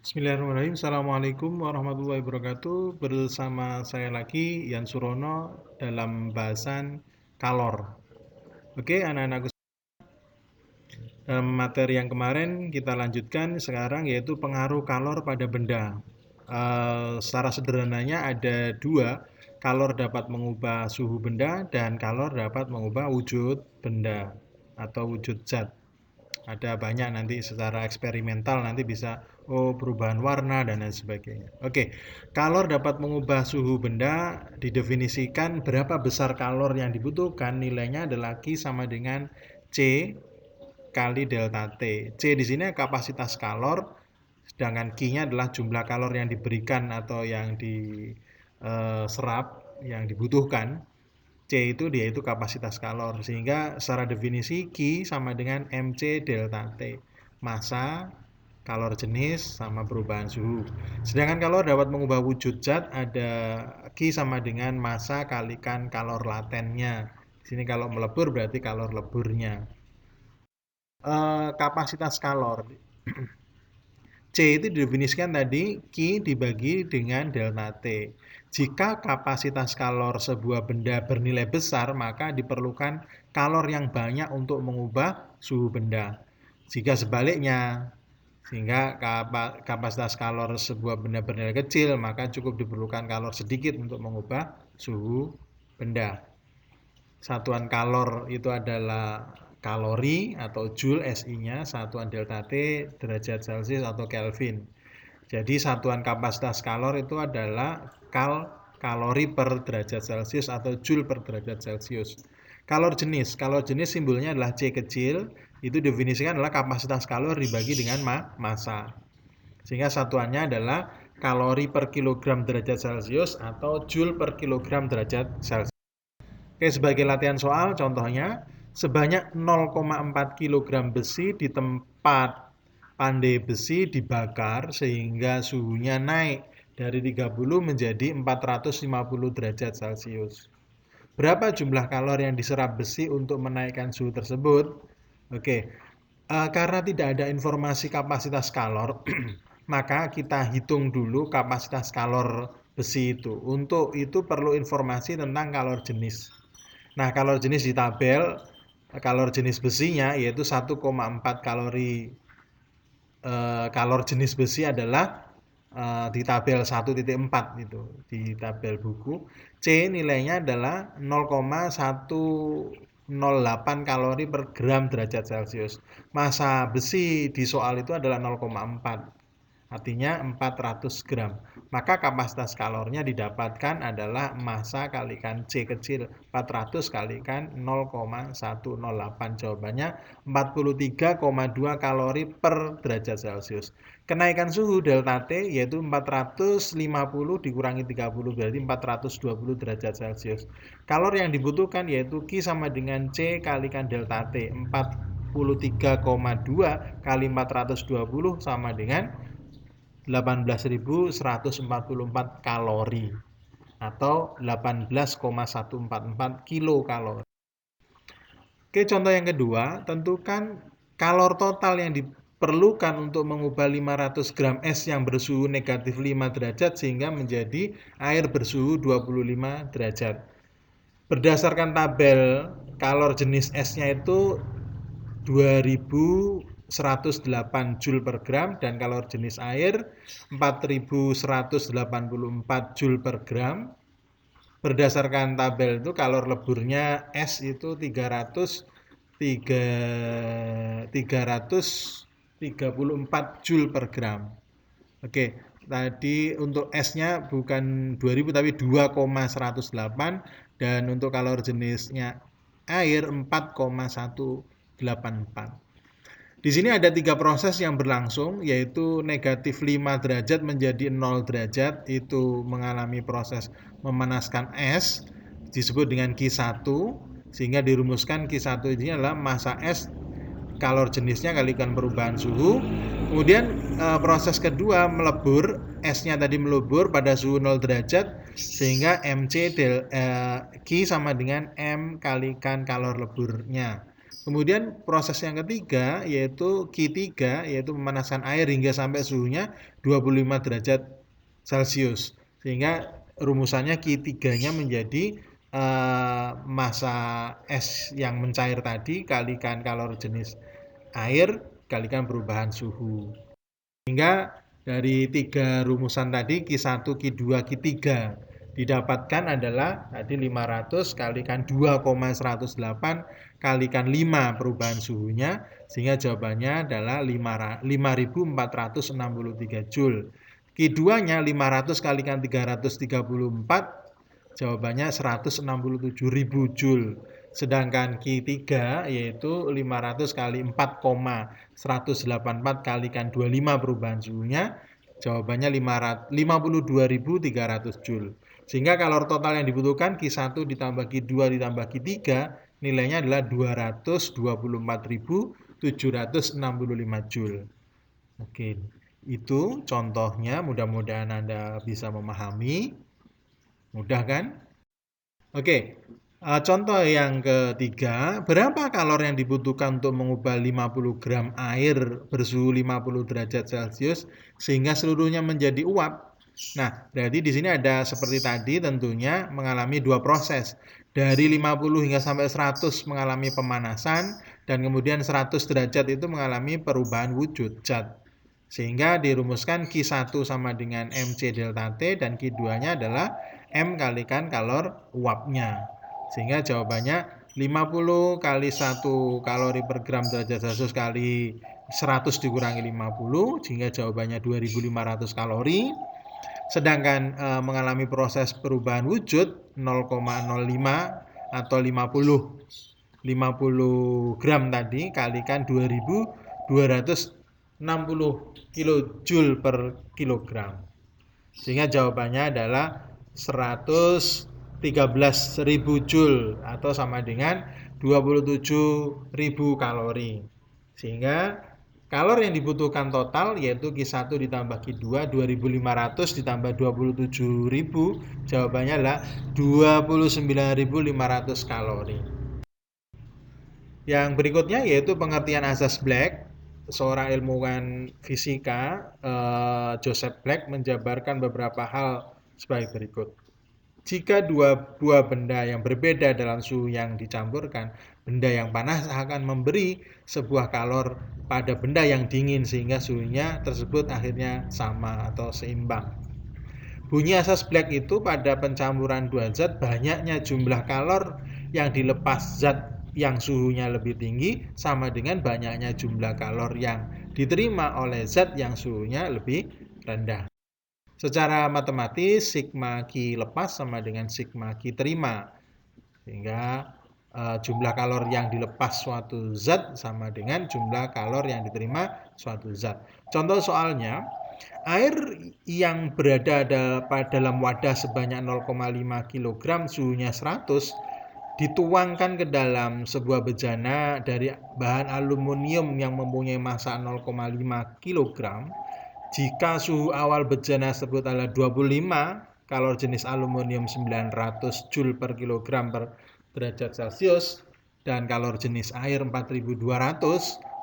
Bismillahirrahmanirrahim. Assalamualaikum warahmatullahi wabarakatuh. Bersama saya lagi, Yan Surono, dalam bahasan kalor. Oke, anak-anakku, dalam materi yang kemarin kita lanjutkan sekarang yaitu pengaruh kalor pada benda. Secara sederhananya ada dua, kalor dapat mengubah suhu benda dan kalor dapat mengubah wujud benda atau wujud zat. Ada banyak nanti secara eksperimental nanti bisa perubahan warna dan lain sebagainya. Oke, kalor dapat mengubah suhu benda didefinisikan berapa besar kalor yang dibutuhkan, nilainya adalah Q sama dengan C kali delta T. C di sini kapasitas kalor, sedangkan Q-nya adalah jumlah kalor yang diberikan atau yang diserap, yang dibutuhkan. C itu dia itu kapasitas kalor, sehingga secara definisi Q sama dengan MC delta T, massa, kalor jenis, sama perubahan suhu. Sedangkan kalor dapat mengubah wujud zat, ada Q sama dengan massa kalikan kalor latennya. Di sini kalau melebur berarti kalor leburnya. Kapasitas kalor C itu didefinisikan tadi Q dibagi dengan delta T. Jika kapasitas kalor sebuah benda bernilai besar, maka diperlukan kalor yang banyak untuk mengubah suhu benda. Jika sebaliknya, sehingga kapasitas kalor sebuah benda bernilai kecil, maka cukup diperlukan kalor sedikit untuk mengubah suhu benda. Satuan kalor itu adalah kalori atau joule SI-nya, satuan delta T derajat Celcius atau Kelvin. Jadi satuan kapasitas kalor itu adalah kalori per derajat Celcius atau joule per derajat Celcius. Kalor jenis simbolnya adalah C kecil, itu definisikan adalah kapasitas kalor dibagi dengan massa. Sehingga satuannya adalah kalori per kilogram derajat Celcius atau joule per kilogram derajat Celcius. Oke, sebagai latihan soal, contohnya sebanyak 0,4 kg besi di tempat pandai besi dibakar sehingga suhunya naik dari 30 menjadi 450 derajat Celcius. Berapa jumlah kalori yang diserap besi untuk menaikkan suhu tersebut? Oke, karena tidak ada informasi kapasitas kalor, maka kita hitung dulu kapasitas kalor besi itu. Untuk itu perlu informasi tentang kalor jenis. Nah, kalor jenis di tabel, kalor jenis besinya yaitu 1,4 kalori. Kalor jenis besi adalah di tabel 1.4 itu, di tabel buku. C nilainya adalah 0,108 kalori per gram derajat Celcius. Massa besi di soal itu adalah 0,4. Artinya 400 gram. Maka kapasitas kalornya didapatkan adalah massa kalikan C kecil, 400 kalikan 0,108. Jawabannya 43,2 kalori per derajat Celcius. Kenaikan suhu delta T yaitu 450 dikurangi 30 berarti 420 derajat Celcius. Kalor yang dibutuhkan yaitu Q sama dengan C kalikan delta T. 43,2 kali 420 sama dengan 18.144 kalori atau 18,144 kilokalori. Oke, contoh yang kedua, tentukan kalor total yang diperlukan untuk mengubah 500 gram es yang bersuhu negatif 5 derajat sehingga menjadi air bersuhu 25 derajat. Berdasarkan tabel kalor jenis esnya itu 2108 Joule per gram dan kalor jenis air 4184 Joule per gram. Berdasarkan tabel itu kalor leburnya es itu 334 Joule per gram. Oke, tadi untuk esnya bukan 2000 tapi 2,108 dan untuk kalor jenisnya air 4,184. Di sini ada 3 proses yang berlangsung, yaitu negatif 5 derajat menjadi 0 derajat, itu mengalami proses memanaskan es, disebut dengan Q1, sehingga dirumuskan Q1 ini adalah massa es, kalor jenisnya kalikan perubahan suhu. Kemudian proses kedua melebur, esnya tadi melebur pada suhu 0 derajat, sehingga MC Q sama dengan M kalikan kalor leburnya. Kemudian proses yang ketiga yaitu Q3, yaitu pemanasan air hingga sampai suhunya 25 derajat Celcius. Sehingga rumusannya Q3-nya menjadi massa es yang mencair tadi kalikan kalor jenis air kalikan perubahan suhu. Sehingga dari tiga rumusan tadi Q1, Q2, Q3 didapatkan adalah tadi 500 kalikan 2,108 kalikan 5 perubahan suhunya, sehingga jawabannya adalah 5463 Joule. Q2-nya 500 kalikan 334, jawabannya 167.000 Joule. Sedangkan Q3 yaitu 500 kali 4,184 kalikan 25 perubahan suhunya, jawabannya 52.300 Joule. Sehingga kalor total yang dibutuhkan Q1 ditambah Q2 ditambah Q3 nilainya adalah 224.765 Joule. Oke, itu contohnya, mudah-mudahan Anda bisa memahami. Mudah kan? Oke, contoh yang ketiga, berapa kalor yang dibutuhkan untuk mengubah 50 gram air bersuhu 50 derajat Celcius sehingga seluruhnya menjadi uap? Nah, berarti di sini ada seperti tadi tentunya mengalami dua proses. Dari 50 hingga sampai 100 mengalami pemanasan dan kemudian 100 derajat itu mengalami perubahan wujud zat. Sehingga dirumuskan Q1 sama dengan MC delta T dan Q2-nya adalah M kalikan kalor uapnya. Sehingga jawabannya 50 kali 1 kalori per gram derajat Celcius kali 100 dikurangi 50, sehingga jawabannya 2500 kalori. Sedangkan mengalami proses perubahan wujud 0,05 atau 50 gram tadi kalikan 2260 kilojoule per kilogram. Sehingga jawabannya adalah 113.000 joule atau sama dengan 27.000 kalori. Sehingga kalor yang dibutuhkan total yaitu Q1 ditambah Q2 2500 ditambah 27.000, jawabannya adalah 29.500 kalori. Yang berikutnya yaitu pengertian asas Black. Seorang ilmuwan fisika, Joseph Black, menjabarkan beberapa hal sebagai berikut. Jika dua buah benda yang berbeda dalam suhu yang dicampurkan, benda yang panas akan memberi sebuah kalor pada benda yang dingin sehingga suhunya tersebut akhirnya sama atau seimbang. Bunyi asas Black itu pada pencampuran dua zat banyaknya jumlah kalor yang dilepas zat yang suhunya lebih tinggi sama dengan banyaknya jumlah kalor yang diterima oleh zat yang suhunya lebih rendah. Secara matematis, sigma Q lepas sama dengan sigma Q terima. Sehingga jumlah kalor yang dilepas suatu zat sama dengan jumlah kalor yang diterima suatu zat. Contoh soalnya, air yang berada dalam wadah sebanyak 0,5 kg suhunya 100 dituangkan ke dalam sebuah bejana dari bahan aluminium yang mempunyai massa 0,5 kg. Jika suhu awal bejana tersebut adalah 25, kalor jenis aluminium 900 Joule per kilogram per derajat Celcius, dan kalor jenis air 4200,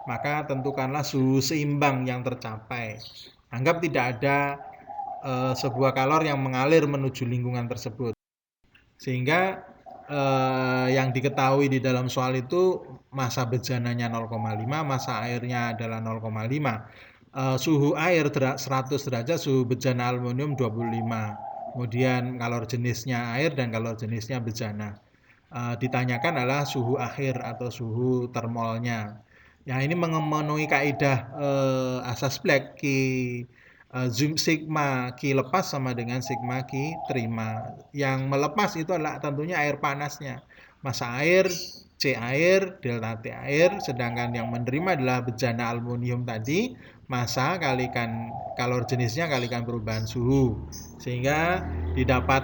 maka tentukanlah suhu seimbang yang tercapai. Anggap tidak ada sebuah kalor yang mengalir menuju lingkungan tersebut. Sehingga yang diketahui di dalam soal itu massa bejananya 0,5, massa airnya adalah 0,5. Suhu air 100 derajat, suhu bejana aluminium 25. Kemudian kalor jenisnya air dan kalor jenisnya bejana. Ditanyakan adalah suhu akhir atau suhu termolnya. Yang ini memenuhi kaidah asas Black, sigma Q lepas sama dengan sigma Q terima. Yang melepas itu adalah tentunya air panasnya. Massa air, C air, delta T air, sedangkan yang menerima adalah bejana aluminium tadi, massa kalikan kalor jenisnya kalikan perubahan suhu. Sehingga didapat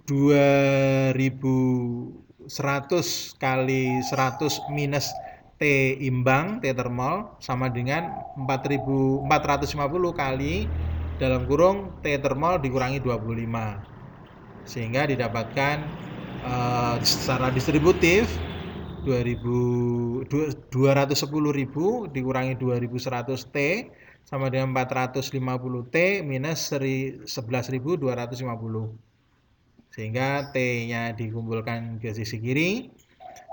2100 kali 100 minus T imbang, T termol, sama dengan 450 kali dalam kurung T termol dikurangi 25. Sehingga didapatkan secara distributif 210.000 dikurangi 2100 T sama dengan 450 T minus 11.250. Sehingga T-nya dikumpulkan ke sisi kiri,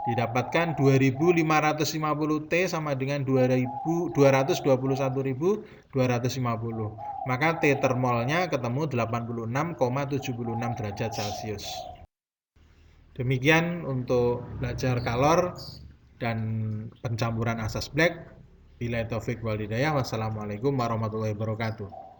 didapatkan 2.550 T sama dengan 221.250. Maka T termolnya ketemu 86,76 derajat Celcius. Demikian untuk belajar kalor dan pencampuran asas black. Billahi taufik wal hidayah. Wassalamualaikum warahmatullahi wabarakatuh.